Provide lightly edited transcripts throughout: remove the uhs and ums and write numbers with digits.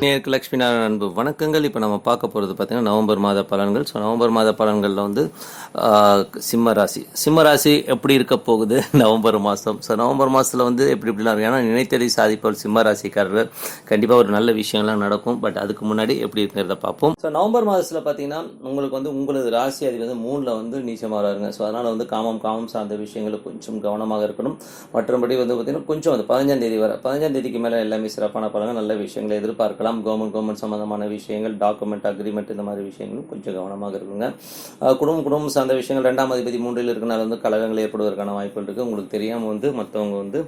நேருக்கு லக்ஷ்மி நாராயண அன்பு வணக்கங்கள். இப்போ நம்ம பார்க்க போகிறது பார்த்திங்கன்னா நவம்பர் மாத பலன்கள். ஸோ நவம்பர் மாத பலன்களில் வந்து சிம்ம ராசி எப்படி இருக்க போகுது நவம்பர் மாதம். ஸோ நவம்பர் மாதத்தில் வந்து எப்படிலாம் இருக்கும், ஏன்னா நினைத்ததை சாதிப்பவர் சிம்ம ராசிக்காரர் கண்டிப்பாக ஒரு நல்ல விஷயங்கள்லாம் நடக்கும். பட் அதுக்கு முன்னாடி எப்படி இருக்கிறத பார்ப்போம். ஸோ நவம்பர் மாதத்தில் பார்த்தீங்கன்னா உங்களுக்கு வந்து உங்களது ராசி அதிபதி வந்து 3ல் வந்து நீச்சமாகிறாருங்க. ஸோ அதனால் வந்து காமம் சார்ந்த விஷயங்களில் கொஞ்சம் கவனமாக இருக்கணும். மற்றபடி வந்து பார்த்திங்கன்னா கொஞ்சம் வந்து 15ஆம் தேதி வரை 15ஆம் தேதிக்கு மேலே எல்லாமே சிறப்பான பலன்கள், நல்ல விஷயங்களை எதிர்பார்க்கலாம். கவர்மெண்ட் சம்பந்தமான விஷயங்கள், டாக்குமெண்ட், அக்ரிமெண்ட், இந்த மாதிரி விஷயங்களும் கொஞ்சம் கவனமாக இருக்குங்க. குடும்பம் சார்ந்த விஷயங்கள் 2ஆம் அதிபதி 3ல் இருக்கனால வந்து கலகங்கள் ஏற்படுவதற்கான வாய்ப்புகள் இருக்குது. உங்களுக்கு தெரியாமல் வந்து மற்றவங்க வந்து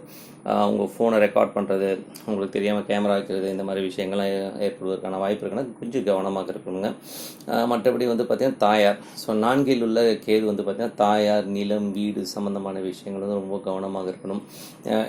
உங்கள் ஃபோனை ரெக்கார்ட் பண்ணுறது, உங்களுக்கு தெரியாமல் கேமரா வைக்கிறது, இந்த மாதிரி விஷயங்கள்லாம் ஏற்படுவதற்கான வாய்ப்பு இருக்குன்னா கொஞ்சம் கவனமாக இருக்கணுங்க. மற்றபடி வந்து பார்த்திங்கன்னா தாயார், ஸோ 4ல் உள்ள கேது வந்து பார்த்திங்கன்னா தாயார், நிலம், வீடு சம்மந்தமான விஷயங்கள் வந்து ரொம்ப கவனமாக இருக்கணும்.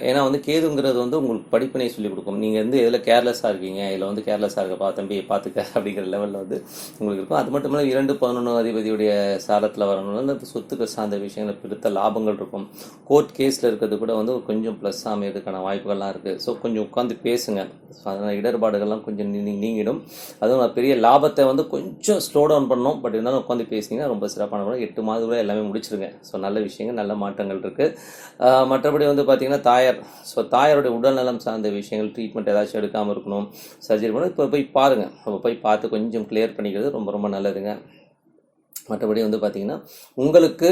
ஏன்னா வந்து கேதுங்கிறது வந்து உங்களுக்கு படிப்பினை சொல்லிக் கொடுக்கும். நீங்கள் வந்து எதில் கேர்லெஸ்ஸாக இருக்கீங்க, இதில் வந்து கேர்லெஸ்ஸாக இருக்கப்பா தம்பி பார்த்துக்க அப்படிங்கிற லெவலில் வந்து உங்களுக்கு இருக்கும். அது மட்டும் இல்லாமல் 2-11 அதிபதியுடைய சாரத்தில் வரணும்னா அந்த சொத்துக்கள் சார்ந்த விஷயங்களை பிடித்த லாபங்கள் இருக்கும். கோர்ட் கேஸில் இருக்கிறது கூட வந்து கொஞ்சம் ப்ளஸ் அமையதுக்கான வாய்ப்புகள்லாம் இருக்குது. ஸோ கொஞ்சம் உட்காந்து பேசுங்க. ஸோ அதனால் இடர்பாடுகள்லாம் கொஞ்சம் நீங்கிடும். அதுவும் பெரிய லாபத்தை வந்து கொஞ்சம் ஸ்லோ டவுன் பண்ணணும். பட் இருந்தாலும் உட்காந்து பேசிங்கன்னா ரொம்ப சிறப்பான 8 மாதம் கூட எல்லாமே முடிச்சிருங்க. ஸோ நல்ல விஷயங்கள், நல்ல மாற்றங்கள் இருக்குது. மற்றபடி வந்து பார்த்திங்கன்னா தாயார், ஸோ தாயாருடைய உடல்நலம் சார்ந்த விஷயங்கள், ட்ரீட்மெண்ட் ஏதாச்சும் எடுக்காமல் இருக்கணும், சர்ஜரி பண்ணணும். இப்போ போய் பாருங்கள், அப்போ போய் பார்த்து கொஞ்சம் கிளியர் பண்ணிக்கிறது ரொம்ப ரொம்ப நல்லதுங்க. மற்றபடி வந்து பார்த்திங்கன்னா உங்களுக்கு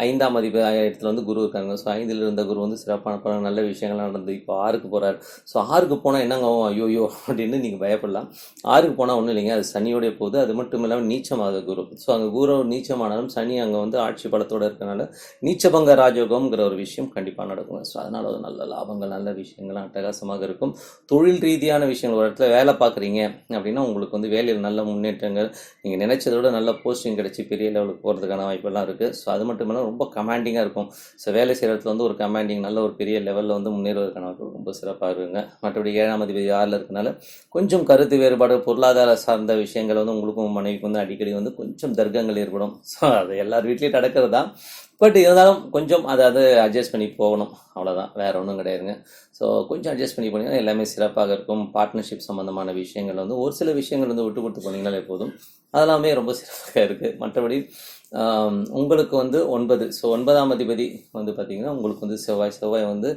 5ஆம் இடத்துல வந்து குரு இருக்காங்க. ஸோ 5ல் இருந்த குரு வந்து சிறப்பான பல நல்ல விஷயங்கள்லாம் நடந்து இப்போ 6க்கு போகிறார். ஸோ 6க்கு போனால் என்னங்க ஐயோயோ அப்படின்னு நீங்கள் பயப்படலாம். 6க்கு போனால் ஒன்றும் இல்லைங்க, அது சனியோடைய போகுது. அது மட்டும் இல்லாமல் நீச்சமாகுது குரு. ஸோ அங்கே குரு நீச்சமானாலும் சனி அங்கே வந்து ஆட்சி பலத்தோடு இருக்கனால நீச்சபங்க ராஜயோகம்ங்கிற ஒரு விஷயம் கண்டிப்பாக நடக்கும். ஸோ அதனால் ஒரு நல்ல லாபங்கள், நல்ல விஷயங்கள்லாம் அட்டகாசமாக இருக்கும். தொழில் ரீதியான விஷயங்கள், ஒரு இடத்துல வேலை பார்க்குறீங்க அப்படின்னா உங்களுக்கு வந்து வேலையில் நல்ல முன்னேற்றங்கள், நீங்கள் நினைச்சதோட நல்ல போஸ்டிங் கிடைச்சி பெரிய லெவலுக்கு போகிறதுக்கான வாய்ப்பெல்லாம் இருக்குது. ஸோ அது மட்டும் இல்லாமல் ரொம்ப கமாண்டிங்காக இருக்கும். ஸோ வேலை செய்கிற இடத்துல வந்து ஒரு கமாண்டிங், நல்ல ஒரு பெரிய லெவலில் வந்து முன்னேறுவதற்கான வாய்ப்பு ரொம்ப சிறப்பாக இருக்குங்க. மற்றபடி 7ஆம் அதிபதி 6ல் இருக்கனால கொஞ்சம் கருத்து வேறுபாடு, பொருளாதார சார்ந்த விஷயங்கள் வந்து உங்களுக்கும் மனைவிக்கு வந்து அடிக்கடி வந்து கொஞ்சம் தர்க்கங்கள் ஏற்படும். ஸோ அது எல்லார் வீட்லேயும் நடக்கிறது தான். பட் இருந்தாலும் கொஞ்சம் அதை அட்ஜஸ்ட் பண்ணி போகணும், அவ்வளோதான், வேறு ஒன்றும் கிடையாதுங்க. ஸோ கொஞ்சம் அட்ஜஸ்ட் பண்ணி போனீங்கன்னா எல்லாமே சிறப்பாக இருக்கும். பார்ட்னர்ஷிப் சம்மந்தமான விஷயங்கள் வந்து ஒரு சில விஷயங்கள் வந்து விட்டு கொடுத்து போனீங்கனாலே போதும், அதெல்லாமே ரொம்ப சிறப்பாக இருக்குது. மற்றபடி உங்களுக்கு வந்து 9, ஸோ 9ஆம் அதிபதி வந்து பார்த்திங்கன்னா உங்களுக்கு வந்து செவ்வாய் வந்து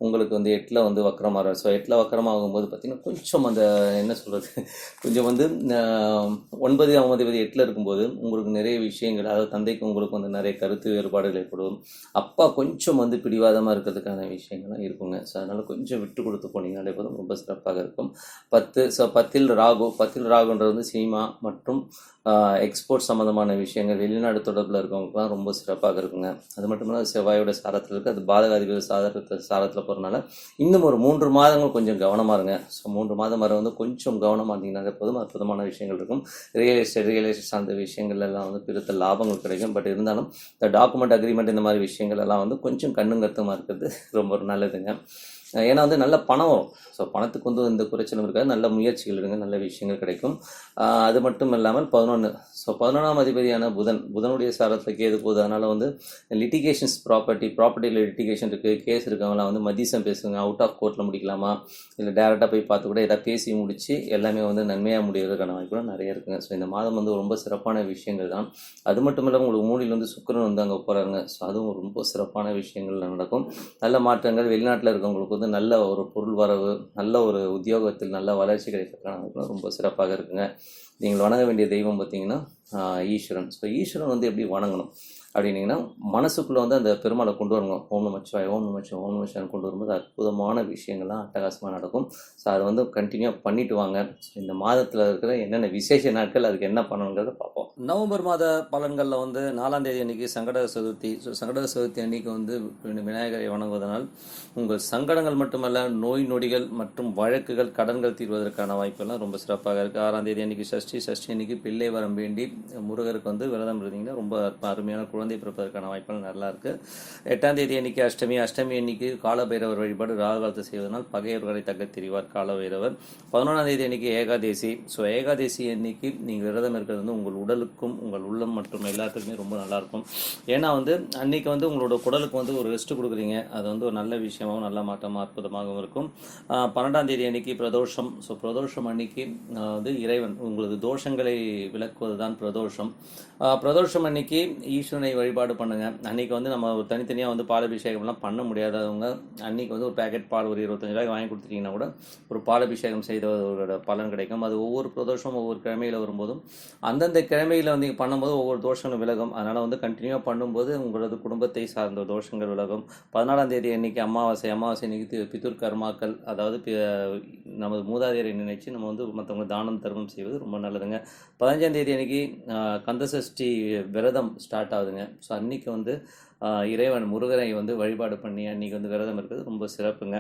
உங்களுக்கு வந்து 8ல் வந்து வக்கரமாகிறார். ஸோ 8ல் வக்கரமாகும்போது பார்த்திங்கன்னா கொஞ்சம் அந்த என்ன சொல்கிறது, கொஞ்சம் வந்து 9ஆம் அதிபதி 8ல் இருக்கும்போது உங்களுக்கு நிறைய விஷயங்கள், அதாவது தந்தைக்கு உங்களுக்கு வந்து நிறைய கருத்து வேறுபாடுகள் ஏற்படும். அப்பா கொஞ்சம் வந்து பிடிவாதமாக இருக்கிறதுக்கான விஷயங்கள்லாம் இருக்குங்க. ஸோ அதனால் கொஞ்சம் விட்டு கொடுத்து போனீங்கனாலே போதும், ரொம்ப சிறப்பாக இருக்கும். 10, ஸோ 10ல் ராகுன்றது வந்து சினிமா மற்றும் எக்ஸ்போர்ட் சம்மந்தமான விஷயங்கள், வெளிநாடு தொடர்பில் இருக்கவங்களுக்குலாம் ரொம்ப சிறப்பாக இருக்குங்க. அது மட்டும் இல்லாமல் செவ்வாயோட சாரத்தில் இருக்குது, அது பாதகாதிபதி சாரத்தில் போகிறனால இன்னும் ஒரு 3 மாதங்கள் கொஞ்சம் கவனமாக இருங்க. ஸோ 3 மாதம் வரை வந்து கொஞ்சம் கவனமாக இருந்தீங்கன்னா போதும், அற்புதமான விஷயங்கள் இருக்கும். ரியல் எஸ்டேட் சார்ந்த விஷயங்கள் எல்லாம் வந்து பெருத்த லாபங்கள் கிடைக்கும். பட் இருந்தாலும் இந்த டாக்குமெண்ட், அக்ரிமெண்ட், இந்த மாதிரி விஷயங்கள் எல்லாம் வந்து கொஞ்சம் கண்ணும் கருத்துமாக இருக்கிறது ரொம்ப நல்லதுங்க. ஏன்னா வந்து நல்ல பணம் வரும். ஸோ பணத்துக்கு வந்து இந்த குறைச்சலும் இருக்காது. நல்ல முயற்சிகள் எடுங்க, நல்ல விஷயங்கள் கிடைக்கும். அது மட்டும் இல்லாமல் 11, ஸோ 11ஆம் அதிபதியான புதனுடைய சாரத்தில் கேது போகுது. அதனால் வந்து லிட்டிகேஷன்ஸ், ப்ராப்பர்ட்டியில் லிட்டிகேஷன் இருக்குது, கேஸ் இருக்கவங்களாம் வந்து மதியம் பேசுங்க, அவுட் ஆஃப் கோர்ட்டில் முடிக்கலாமா, இல்லை டேரெக்டாக போய் பார்த்து கூட எதாவது பேசி முடித்து எல்லாமே வந்து நன்மையாக முடிவதற்கான வாய்ப்புகளும் நிறைய இருக்குங்க. ஸோ இந்த மாதம் வந்து ரொம்ப சிறப்பான விஷயங்கள் தான். அது மட்டும் இல்லாமல் உங்களுக்கு 3ல் வந்து சுக்கிரன் வந்து அங்கே போகிறாங்க. ஸோ அதுவும் ரொம்ப சிறப்பான விஷயங்கள் நடக்கும். நல்ல மாற்றங்கள், வெளிநாட்டில் இருக்கவங்களுக்கு வந்து நல்ல ஒரு பொருள் வரவு, நல்ல ஒரு உத்தியோகத்தில் நல்ல வளர்ச்சி கிடைக்கிறதுக்கான ரொம்ப சிறப்பாக இருக்குங்க. நீங்கள் வணங்க வேண்டிய தெய்வம் பார்த்திங்கன்னா ஈஸ்வரன். ஸோ ஈஸ்வரன் வந்து எப்படி வணங்கணும் அப்படின்னீங்கன்னா, மனசுக்குள்ளே வந்து அந்த பெருமாளை கொண்டு வரணும். ஓம் நமச்சிவாய, ஓம் நமச்சிவாய, ஓம் நமச்சிவாயன்னு கொண்டு வரும்போது அற்புதமான விஷயங்கள்லாம் அட்டகாசமாக நடக்கும். ஸோ அதை வந்து கண்டினியூவாக பண்ணிட்டு வாங்க. ஸோ இந்த மாதத்தில் இருக்கிற என்னென்ன விசேஷ நாட்கள், அதுக்கு என்ன பண்ணணுங்கிறத பார்ப்போம். நவம்பர் மாத பலன்களில் வந்து 4ஆம் தேதி அன்றைக்கி சங்கடகர சதுர்த்தி. ஸோ சங்கடகர சதுர்த்தி அன்றைக்கி வந்து விநாயகரை வணங்குவதனால் உங்கள் சங்கடங்கள் மட்டுமல்ல, நோய் நொடிகள் மற்றும் வழக்குகள், கடன்கள் தீர்வதற்கான வாய்ப்பெல்லாம் ரொம்ப சிறப்பாக இருக்குது. 6ஆம் தேதி அன்றைக்கி சஷ்டி அன்றைக்கி பிள்ளை வரம் வேண்டி முருகருக்கு வந்து விரதம் இருந்தீங்கன்னா ரொம்ப அருமையான குழந்தை குழந்தை பிறப்பதற்கான வாய்ப்புகள் நல்லா இருக்குது. 8ஆம் தேதி அன்னைக்கு அஷ்டமி அன்னைக்கு காலபைரவர் வழிபாடு ராகுகாலத்தை செய்வதனால் பகையவர்களை தக்க தெரிவார் காலபைரவர். 11ஆம் தேதி அன்னைக்கு ஏகாதேசி. ஸோ ஏகாதேசி அன்னைக்கு நீங்கள் விரதம் இருக்கிறது வந்து உங்கள் உடலுக்கும் உங்கள் உள்ளம் மற்றும் எல்லாத்துக்குமே ரொம்ப நல்லாயிருக்கும். ஏன்னா வந்து அன்னைக்கு வந்து உங்களோட குடலுக்கு வந்து ஒரு ரெஸ்ட் கொடுக்குறீங்க. அது வந்து ஒரு நல்ல விஷயமாகவும் நல்ல மாற்றமாக அற்புதமாகவும் இருக்கும். 12ஆம் தேதி அன்னைக்கு பிரதோஷம். ஸோ பிரதோஷம் அன்னைக்கு வந்து இறைவன் உங்களது தோஷங்களை விளக்குவது தான் பிரதோஷம். பிரதோஷம் அன்னைக்கு ஈஸ்வரனை வழிபாடு பண்ணுங்க. அன்னைக்கு வந்து நம்ம தனித்தனியாக வந்து பாலாபிஷேகம்லாம் பண்ண முடியாதவங்க அன்னைக்கு வந்து ஒரு பேக்கெட் பால் ஒரு 25 ரூபாய்க்கு வாங்கி கொடுத்துட்டீங்கன்னா கூட ஒரு பாலாபிஷேகம் செய்தவரோட பலன் கிடைக்கும். அது ஒவ்வொரு பிரதோஷமும் ஒவ்வொரு கிழமையில் வரும்போதும் அந்தந்த கிழமையில் வந்து நீங்கள் பண்ணும்போது ஒவ்வொரு தோஷங்களும் விலகும். அதனால் வந்து கண்டினியூவாக பண்ணும்போது உங்களது குடும்பத்தை சார்ந்த தோஷங்கள் விலகும். 14ஆம் தேதி அன்னைக்கு அமாவாசை அன்னைக்கு பிதுர் கர்மாக்கள், அதாவது நமது மூதாதையரை நினைச்சு நம்ம வந்து மற்றவங்க தானம் தர்மம் செய்வது ரொம்ப நல்லதுங்க. 15ஆம் தேதி அன்னைக்கு கந்தசஷ்டி விரதம் ஸ்டார்ட் ஆகுதுங்க. ஸோ அன்னைக்கு வந்து இறைவன் முருகனை வந்து வழிபாடு பண்ணி அன்றைக்கி வந்து விரதம் இருக்கிறது ரொம்ப சிறப்புங்க.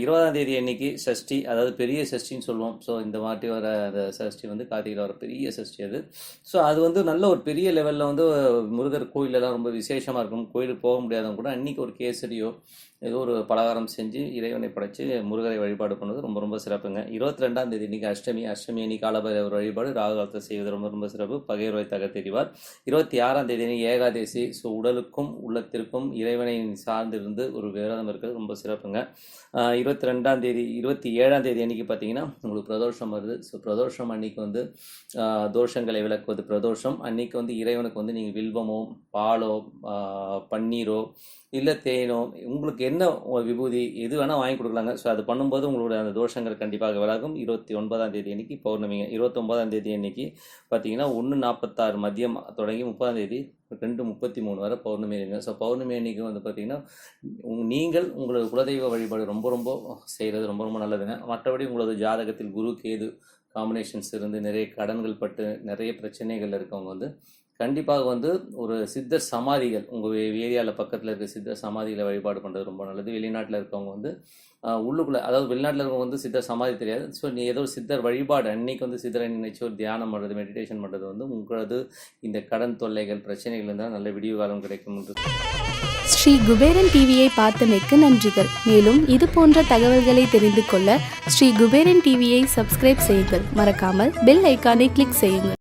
20ஆம் தேதி அன்னைக்கு சஷ்டி, அதாவது பெரிய சஷ்டின்னு சொல்லுவோம். ஸோ இந்த வாட்டி வர அந்த சஷ்டி வந்து கார்த்திகையில் வர பெரிய சஷ்டி அது. ஸோ அது வந்து நல்ல ஒரு பெரிய லெவலில் வந்து முருகர் கோயிலெல்லாம் ரொம்ப விசேஷமாக இருக்கும். கோயிலுக்கு போக முடியாதவங்க கூட அன்றைக்கி ஒரு கேசரியோ ஏதோ ஒரு பலகாரம் செஞ்சு இறைவனை படைத்து முருகரை வழிபாடு பண்ணுறது ரொம்ப ரொம்ப சிறப்புங்க. 22ஆம் தேதி அன்றைக்கி அஷ்டமி அன்னைக்கு காலபைரவர் வழிபாடு ராகுகாலத்தை செய்வது ரொம்ப ரொம்ப சிறப்பு, பகைவரை தக தெரிவார். 26ஆம் தேதி அன்றைக்கி ஏகாதேசி. ஸோ உடலுக்கும் உள்ளத்திற்கும் இறைவனை சார்ந்திருந்து ஒரு விரதம் இருக்கிறது ரொம்ப சிறப்புங்க. 22ஆம் தேதி 27ஆம் தேதி அன்றைக்கி பார்த்தீங்கன்னா உங்களுக்கு பிரதோஷம் வருது. ஸோ பிரதோஷம் அன்றைக்கி வந்து தோஷங்களை விளக்குவது பிரதோஷம். அன்றைக்கி வந்து இறைவனுக்கு வந்து நீங்கள் வில்வமோ பாலோ பன்னீரோ இல்லை தேனோ உங்களுக்கு என்ன விபூதி எது வேணால் வாங்கி கொடுக்கலாங்க. ஸோ அது பண்ணும்போது உங்களுடைய அந்த தோஷங்கள் கண்டிப்பாக விலகும். 29ஆம் தேதி அன்றைக்கி பௌர்ணமிங்க. 29ஆம் தேதி அன்றைக்கி பார்த்தீங்கன்னா 1:46 மதியம் தொடங்கி 30ஆம் தேதி 2:33 வரை பௌர்ணமி இருங்க. ஸோ பௌர்ணமி அன்றைக்கி வந்து பார்த்திங்கன்னா நீங்கள் உங்களது குலதெய்வ வழிபாடு ரொம்ப ரொம்ப செய்கிறது ரொம்ப ரொம்ப நல்லதுங்க. மற்றபடி உங்களது ஜாதகத்தில் குரு கேது காம்பினேஷன்ஸ் இருந்து நிறைய கடன்கள் பட்டு நிறைய பிரச்சனைகள் இருக்கவங்க வந்து கண்டிப்பாக வந்து ஒரு சித்தர் சமாதிகள் உங்கள் ஏரியாவில் பக்கத்தில் இருக்க சித்தர் சமாதிகளை வழிபாடு பண்ணுறது ரொம்ப நல்லது. வெளிநாட்டில் இருக்கவங்க வந்து உள்ளுக்குள்ளே, அதாவது வெளிநாட்டில் இருக்கவங்க வந்து சித்தர் சமாதி தெரியாது. ஸோ நீ ஏதோ சித்தர் வழிபாடு அன்னைக்கு வந்து சித்தரை நினைச்சு ஒரு தியானம் பண்ணுறது மெடிடேஷன் பண்ணுறது வந்து உங்களது இந்த கடன் தொல்லைகள் பிரச்சனைகள் இருந்தால் நல்ல விடிவு காலம் கிடைக்கும். ஸ்ரீ குபேரன் டிவியை பார்த்தமைக்கு நன்றிகள். மேலும் இது போன்ற தகவல்களை தெரிந்து கொள்ள ஸ்ரீ குபேரன் டிவியை சப்ஸ்கிரைப் செய்யுங்கள். மறக்காமல் பெல் ஐக்கானை கிளிக் செய்யுங்கள்.